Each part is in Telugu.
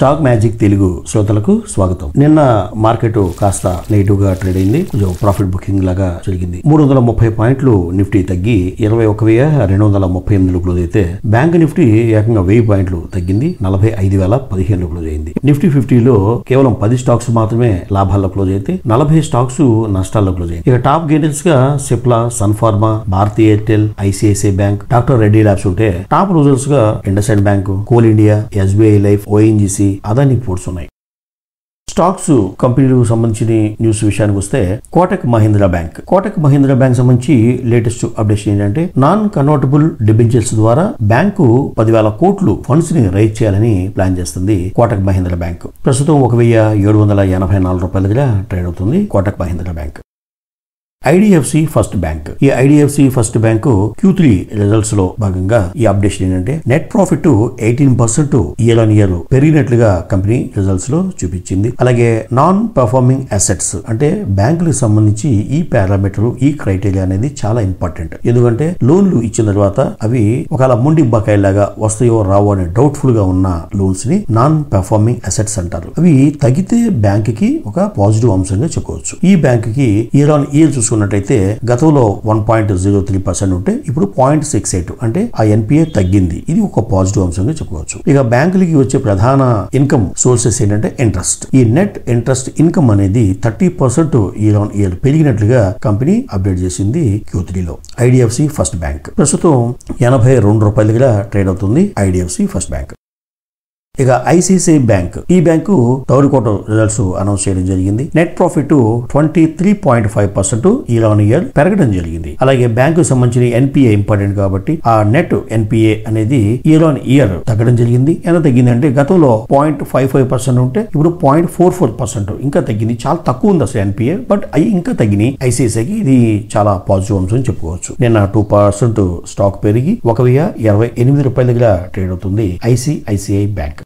స్టాక్ మ్యాజిక్ తెలుగు శ్రోతలకు స్వాగతం. నిన్న మార్కెట్ కాస్త నెగిటివ్ గా ట్రేడ్ అయింది. కొంచెం ప్రాఫిట్ బుకింగ్ లాగా జరిగింది. 330 పాయింట్లు నిఫ్టీ తగ్గి 21,238 క్లోజ్ అయితే బ్యాంక్ నిఫ్టీ ఏకంగా 1000 పాయింట్లు తగ్గింది. 45,015 క్లోజ్ అయింది. నిఫ్టీ 50లో కేవలం 10 స్టాక్స్ మాత్రమే లాభాల్లో క్లోజ్ అయితే 40 స్టాక్స్ నష్టాల్లో క్లోజ్ అయ్యాయి. ఇక టాప్ గెయినర్స్ గా Cipla, Sun Pharma, Bharti Airtel, ICICI bank, doctor Reddy labs ఉంటే టాప్ లూజర్స్ గా IndusInd bank, coal India, SBI life, ONGC, Adani ports ఉన్నాయి. స్టాక్స్ కంపెనీలకు సంబంధించిన న్యూస్ విషయానికి వస్తే కోటక్ మహీంద్రా బ్యాంక్ సంబంధించి లేటెస్ట్ అప్డేషన్ ఏంటంటే నాన్ కన్వర్టబుల్ డిబెంచర్స్ ద్వారా బ్యాంకు 10,000 కోట్లు ఫండ్స్ ని రైజ్ చేయాలని ప్లాన్ చేస్తుంది కోటక్ మహీంద్రా బ్యాంక్. ప్రస్తుతం 1,784 రూపాయల దగ్గర ట్రేడ్ అవుతుంది Kotak Mahindra bank. IDFC first bank. ఈ IDFC first bank Q3 results లో భాగంగా ఈ అప్డేషన్ ఏంటంటే net profit 18% year on year పెరిగినట్లుగా కంపెనీ రిజల్ట్స్ లో చూపించింది. అలాగే నాన్ పర్ఫార్మింగ్ అసెట్స్ అంటే బ్యాంకులకు సంబంధించి ఈ పారామీటర్, ఈ క్రైటీరియా అనేది చాలా ఇంపార్టెంట్. ఎందుకంటే లోన్లు ఇచ్చిన తర్వాత అవి ఒకవేళ ముండి బకాయిలాగా వస్తాయో రావో అనే డౌట్ఫుల్ గా ఉన్న లోన్స్ ని నాన్ పర్ఫార్మింగ్ అసెట్స్ అంటారు. అవి తగ్గితే బ్యాంక్ కి ఒక పాజిటివ్ అంశంగా చెప్పుకోవచ్చు. ఈ బ్యాంక్ కి ఇయర్ ఆన్ ఇయర్ చూసుకున్నట్టయితే గతంలో 1.03% ఉంటే ఇప్పుడు 0.68 అంటే ఆ ఎన్పిఏ తగ్గింది. ఇది ఒక పాజిటివ్ అంశంగా చెప్పుకోవచ్చు. ఇక బ్యాంకులకి వచ్చే ప్రధాన ఇన్కమ్ సోర్సెస్ ఏంటంటే ఇంట్రెస్ట్. ఈ నెట్ ఇంట్రెస్ట్ ఇన్కమ్ అనేది 30% ఇయర్ ఆన్ ఇయర్ పెరిగినట్లుగా కంపెనీ అప్డేట్ చేసింది Q3 లో. ఐడిఎఫ్సి ఫస్ట్ బ్యాంక్ ప్రస్తుతం 82 రూపాయల దగ్గర ట్రేడ్ అవుతుంది ఐడిఎఫ్సి ఫస్ట్ బ్యాంక్. ఇక ఐసిఐసిఐ బ్యాంక్, ఈ bank third quarter results announce చేయడం జరిగింది. Net profit 23.5% year on year పెరగడం జరిగింది. అలాగే బ్యాంకు సంబంధించిన ఎన్పిఏ ఇంపార్టెంట్ కాబట్టి ఆ నెట్ ఎన్పిఏ అనేది ఇయర్ ఆన్ ఇయర్ తగ్గడం జరిగింది. ఎంత తగ్గింది అంటే గతంలో 0.55% ఉంటే ఇప్పుడు 0.44% ఇంకా తగ్గింది. చాలా తక్కువ ఉంది అసలు ఎన్పిఏ, బట్ అవి ఇంకా తగ్గినాయి. ఐసిఐసిఐకి ఇది చాలా పాజిటివ్ అంశం చెప్పుకోవచ్చు. నిన్న 2% స్టాక్ పెరిగి 1,028 రూపాయల దగ్గర ట్రేడ్ అవుతుంది ఐసిఐసిఐ బ్యాంక్.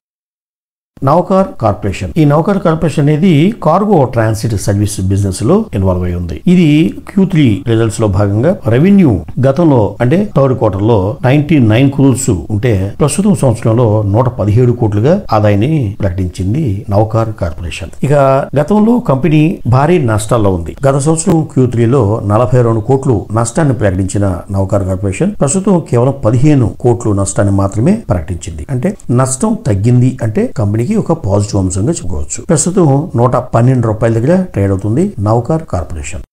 నౌకార్ కార్పొరేషన్, ఈ నౌకార్ కార్పొరేషన్ అనేది కార్గో ట్రాన్సిట్ సర్వీస్ బిజినెస్ లో ఇన్వాల్వ్ అయి ఉంది. ఇది Q3 రిజల్ట్స్ లో భాగంగా రెవెన్యూ గతంలో అంటే థర్డ్ క్వార్టర్ లో 99 crores ఉంటే ప్రస్తుతం సంవత్సరంలో 117 కోట్లుగా ఆదాయాన్ని ప్రకటించింది నౌకార్ కార్పొరేషన్. ఇక గతంలో కంపెనీ భారీ నష్టాల్లో ఉంది. గత సంవత్సరం Q3 లో 42 కోట్లు నష్టాన్ని ప్రకటించిన నౌకార్ కార్పొరేషన్ ప్రస్తుతం కేవలం 15 కోట్లు నష్టాన్ని మాత్రమే ప్రకటించింది. అంటే నష్టం తగ్గింది అంటే కంపెనీ ఒక పాజిటివ్ అంశంగా చెప్పుకోవచ్చు. ప్రస్తుతం 112 రూపాయల దగ్గర ట్రేడ్ అవుతుంది నౌకార్ కార్పొరేషన్.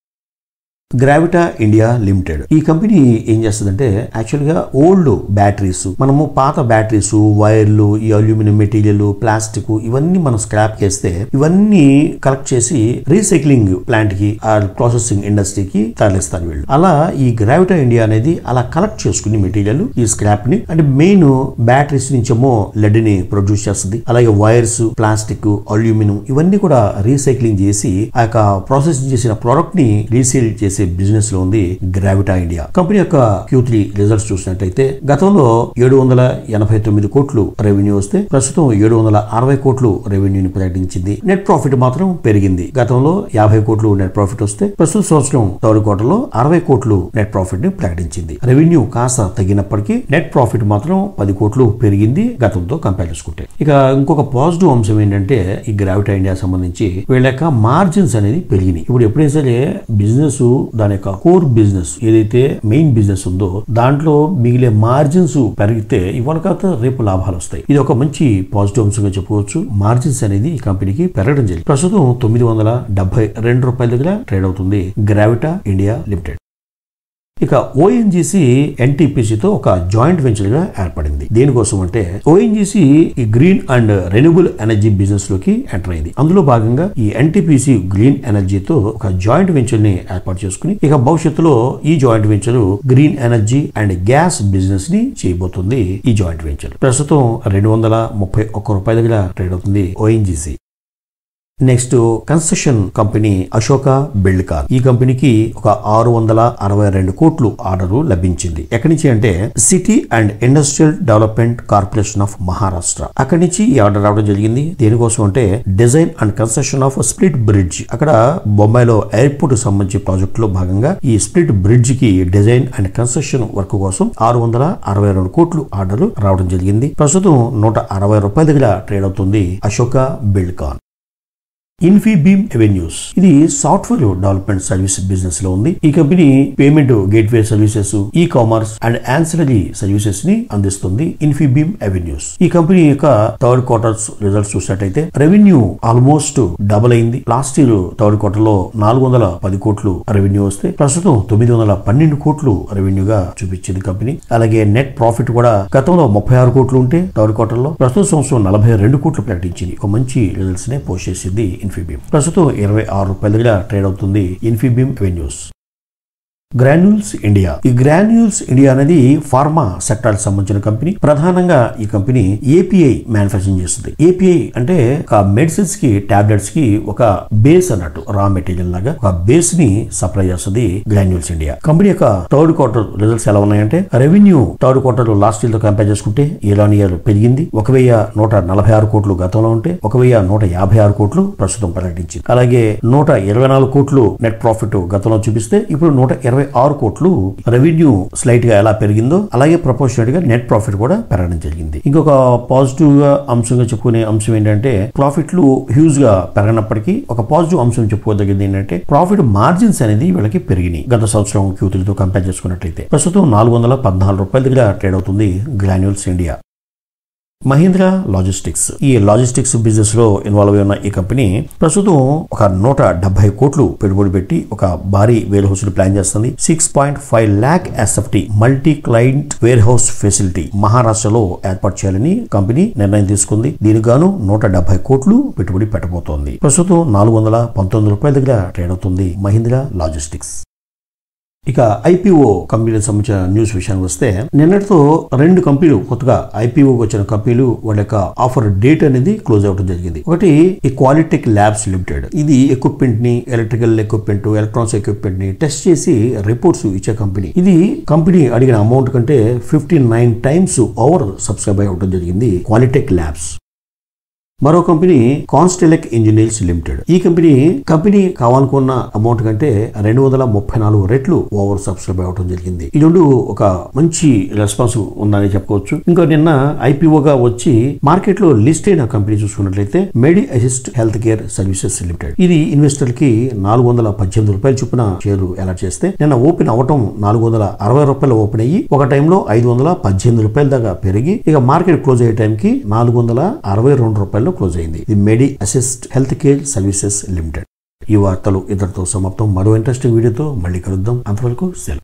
గ్రావిటా ఇండియా లిమిటెడ్, ఈ కంపెనీ ఏం చేస్తుందంటే యాక్చువల్ గా ఓల్డ్ బ్యాటరీస్, మనము పాత బ్యాటరీస్, వైర్లు, ఈ అల్యూమినియం మెటీరియల్, ప్లాస్టిక్ ఇవన్నీ మనం స్క్రాప్ చేస్తే ఇవన్నీ కలెక్ట్ చేసి రీసైక్లింగ్ ప్లాంట్ కి, ఆ ప్రాసెసింగ్ ఇండస్ట్రీకి తరలిస్తారు వీళ్ళు. అలా ఈ గ్రావిటా ఇండియా అనేది అలా కలెక్ట్ చేసుకుని మెటీరియల్, ఈ స్క్రాప్ ని అంటే మెయిన్ బ్యాటరీస్ నుంచేమో లెడ్ ని ప్రొడ్యూస్ చేస్తుంది. అలాగే వైర్స్, ప్లాస్టిక్, అల్యూమినియం ఇవన్నీ కూడా రీసైక్లింగ్ చేసి ఆ యొక్క ప్రాసెసింగ్ చేసిన ప్రోడక్ట్ ని రీసేల్ చేసి బిజినెస్ లో ఉంది గ్రావిటా ఇండియా. కంపెనీ యొక్క Q3 రిజల్ట్స్ చూసినట్టయితే గతంలో 789 కోట్లు రెవెన్యూ వస్తే ప్రస్తుతం 760 కోట్లు రెవెన్యూని ప్రకటించింది. నెట్ ప్రాఫిట్ మాత్రం పెరిగింది. గతంలో 50 కోట్లు నెట్ ప్రాఫిట్ వస్తే ప్రస్తుత సంవత్సరం థర్డ్ క్వార్టర్ లో 60 కోట్లు నెట్ ప్రాఫిట్ ని ప్రకటించింది. రెవెన్యూ కాస్త తగ్గినప్పటికీ నెట్ ప్రాఫిట్ మాత్రం 10 కోట్లు పెరిగింది గతంతో కంపేర్ చేసుకుంటే. ఇక ఇంకొక పాజిటివ్ అంశం ఏంటంటే ఈ గ్రావిటా ఇండియా సంబంధించి వీళ్ళ యొక్క మార్జిన్స్ అనేది పెరిగినాయి. ఇప్పుడు ఎప్పుడైనా సరే బిజినెస్ దాని యొక్క కోర్ బిజినెస్ ఏదైతే మెయిన్ బిజినెస్ ఉందో దాంట్లో మిగిలే మార్జిన్స్ పెరిగితే ఇవాళ కాక రేపు లాభాలు వస్తాయి. ఇది ఒక మంచి పాజిటివ్ అంశంగా చెప్పుకోవచ్చు. మార్జిన్స్ అనేది ఈ కంపెనీకి పెరగడం జరిగింది. ప్రస్తుతం 972 రూపాయల దగ్గర ట్రేడ్ అవుతుంది గ్రావిటా ఇండియా లిమిటెడ్. ఇక ఓఎన్జీసీ ఎన్టీపీసీతో ఒక జాయింట్ వెంచర్ గా ఏర్పడింది. దేనికోసం అంటే ఓఎన్జీసీ ఈ green and renewable energy business లోకి ఎంటర్ అయింది. అందులో భాగంగా ఈ ఎన్టీపీసీ గ్రీన్ ఎనర్జీతో ఒక జాయింట్ వెంచర్ ని ఏర్పాటు చేసుకుని ఇక భవిష్యత్తులో ఈ joint venture green energy and gas business ని చేయబోతుంది. ఈ జాయింట్ వెంచర్ ప్రస్తుతం 231 రూపాయల దగ్గర ట్రేడ్ అవుతుంది ONGC. Next construction company Ashoka Buildcon. ఈ కంపెనీకి ఒక 662 కోట్లు ఆర్డర్ లభించింది. ఎక్కడి నుంచి అంటే city and industrial development corporation of Maharashtra. అక్కడి నుంచి ఈ ఆర్డర్ రావడం జరిగింది. దేనికోసం అంటే design and construction of split bridge. అక్కడ బొంబాయిలో ఎయిర్పోర్ట్ సంబంధించి ప్రాజెక్ట్ లో భాగంగా ఈ స్ప్లిట్ బ్రిడ్జ్ కి డిజైన్ అండ్ కన్స్ట్రక్షన్ వర్క్ కోసం 662 కోట్లు ఆర్డర్ రావడం జరిగింది. ప్రస్తుతం 160 రూపాయల దగ్గర ట్రేడ్ అవుతుంది అశోక బిల్డ్కాన్. ఇన్ఫీబీమ్ అవెన్యూస్ ఇది సాఫ్ట్వేర్ డెవలప్మెంట్ సర్వీస్ బిజినెస్ లో ఉంది. ఈ company payment gateway services, e commerce and ancillary services ని అందిస్తుంది. ఇన్ఫీబీమ్ అవెన్యూస్ ఈ కంపెనీ యొక్క థర్డ్ క్వార్టర్స్ రిజల్ట్స్ చూసినట్టయితే రెవెన్యూ ఆల్మోస్ట్ డబుల్ అయింది. లాస్ట్ ఇయర్ థర్డ్ క్వార్టర్ లో 410 కోట్లు రెవెన్యూ వస్తే ప్రస్తుతం 912 కోట్లు రెవెన్యూగా చూపించింది కంపెనీ. అలాగే నెట్ ప్రాఫిట్ కూడా గతంలో 36 కోట్లు ఉంటే థర్డ్ క్వార్టర్ లో ప్రస్తుత సంవత్సరం 42 కోట్లు ప్రకటించింది. ఒక మంచి రిజల్ట్స్ నే పోస్ట్ చేసింది ఇన్ఫీబీమ్. ప్రస్తుతం 26 రూపాయల దగ్గర ట్రేడ్ అవుతుంది ఇన్ఫీబీమ్ అవెన్యూస్. Granules India. ఈ గ్రాన్యూల్స్ ఇండియా అనేది ఫార్మా సెక్టార్ సంబంధించిన కంపెనీ. ప్రధానంగా ఈ కంపెనీ ఏపీఐ మ్యానుఫ్యాక్చరింగ్ చేస్తుంది. ఏపీఐ అంటే ఒక మెడిసిన్స్ కి, టాబ్లెట్స్ కి ఒక బేస్ అన్నట్టు, రా మెటీరియల్ లాగా ఒక బేస్ ని సప్లై చేస్తుంది గ్రాన్యూల్స్ ఇండియా. కంపెనీ యొక్క థర్డ్ క్వార్టర్ రిజల్ట్స్ ఎలా ఉన్నాయంటే revenue third quarter last year తో కంపేర్ చేసుకుంటే ఇయర్ ఆన్ ఇయర్ పెరిగింది. 1146 కోట్లు గతంలో ఉంటే 1156 కోట్లు ప్రస్తుతం ప్రకటించింది. అలాగే 124 కోట్లు నెట్ ప్రాఫిట్ గతంలో చూపిస్తే ఇప్పుడు 126 కోట్లు రెవెన్యూ స్లైట్ గా ఎలా పెరిగిందో అలాగే ప్రపోర్షనేట్ గా నెట్ ప్రాఫిట్ కూడా పెరగడం జరిగింది. ఇంకొక పాజిటివ్ గా అంశంగా చెప్పుకునే అంశం ఏంటంటే ప్రాఫిట్లు హ్యూజ్ గా పెరగనప్పటికీ ఒక పాజిటివ్ అంశం చెప్పుకోదగ్గది ఏంటంటే ప్రాఫిట్ మార్జిన్స్ అనేది వీళ్ళకి పెరిగినాయి గత సంవత్సరం Q3 తో కంపేర్ చేసుకున్నట్లయితే. ప్రస్తుతం 414 రూపాయల దగ్గర ట్రేడ్ అవుతుంది గ్రాన్యూల్స్ ఇండియా. మహీంద్రా లాజిస్టిక్స్. ఈ లాజిస్టిక్స్ బిజినెస్ లో ఇన్వాల్వ్ అయిన ఈ కంపెనీ ప్రస్తుతం ఒక 170 కోట్లు పెట్టుబడి పెట్టి ఒక భారీ వేర్ హౌస్ ప్లాన్ చేస్తుంది. 6.5 lakh SFT multi client warehouse facility మహారాష్ట్రలో ఏర్పాటు చేయాలని కంపెనీ నిర్ణయం తీసుకుంది. దీనికి గాను 170 కోట్లు పెట్టుబడి పెట్టబోతోంది. ప్రస్తుతం 419 రూపాయల దగ్గర ట్రేడ్ అవుతుంది మహీంద్రా లాజిస్టిక్స్. ఇక ఐపీఓ కంపెనీలకు సంబంధించిన న్యూస్ విషయానికి వస్తే నిన్నటితో 2 కంపెనీలు కొత్తగా ఐపీఓకి వచ్చిన కంపెనీలు వాళ్ళ యొక్క ఆఫర్ డేట్ అనేది క్లోజ్ అవ్వడం జరిగింది. ఒకటి ఈ క్వాలిటెక్ ల్యాబ్స్ లిమిటెడ్. ఇది ఎక్విప్మెంట్ ని, ఎలక్ట్రికల్ ఎక్విప్మెంట్, ఎలక్ట్రానిక్స్ ఎక్విప్మెంట్ ని టెస్ట్ చేసి రిపోర్ట్స్ ఇచ్చే కంపెనీ. ఇది కంపెనీ అడిగిన అమౌంట్ కంటే 59 times ఓవర్ సబ్స్క్రైబ్ అవ్వడం జరిగింది క్వాలిటెక్ ల్యాబ్స్. మరో కంపెనీ కాన్స్టెలెక్ ఇంజనీర్స్ లిమిటెడ్. ఈ కంపెనీ కావాలనుకున్న అమౌంట్ కంటే 234 రెట్లు ఓవర్ సబ్స్క్రైబ్ అవ్వడం జరిగింది. ఈ రెండు ఒక మంచి రెస్పాన్స్ ఉందని చెప్పుకోవచ్చు. ఇంకా నిన్న ఐపీఓగా వచ్చి మార్కెట్ లో లిస్ట్ అయిన కంపెనీ చూసుకున్నట్లయితే Medi Assist health care services limited. ఇది ఇన్వెస్టర్ కి 418 రూపాయలు చొప్పున షేరు అలాట్ చేస్తే నిన్న ఓపెన్ అవటం 460 రూపాయలు ఓపెన్ అయ్యి ఒక టైంలో 518 రూపాయల దాకా పెరిగి ఇక మార్కెట్ క్లోజ్ అయ్యే టైంకి 462 రూపాయలు క్లోజ్ అయింది. ఇది Medi Assist health care services limited. ఈ వార్తలు ఇద్దరితో సమాప్తం. మరో ఇంట్రెస్టింగ్ వీడియోతో మళ్ళీ కలుద్దాం. అంతవరకు సెలవు.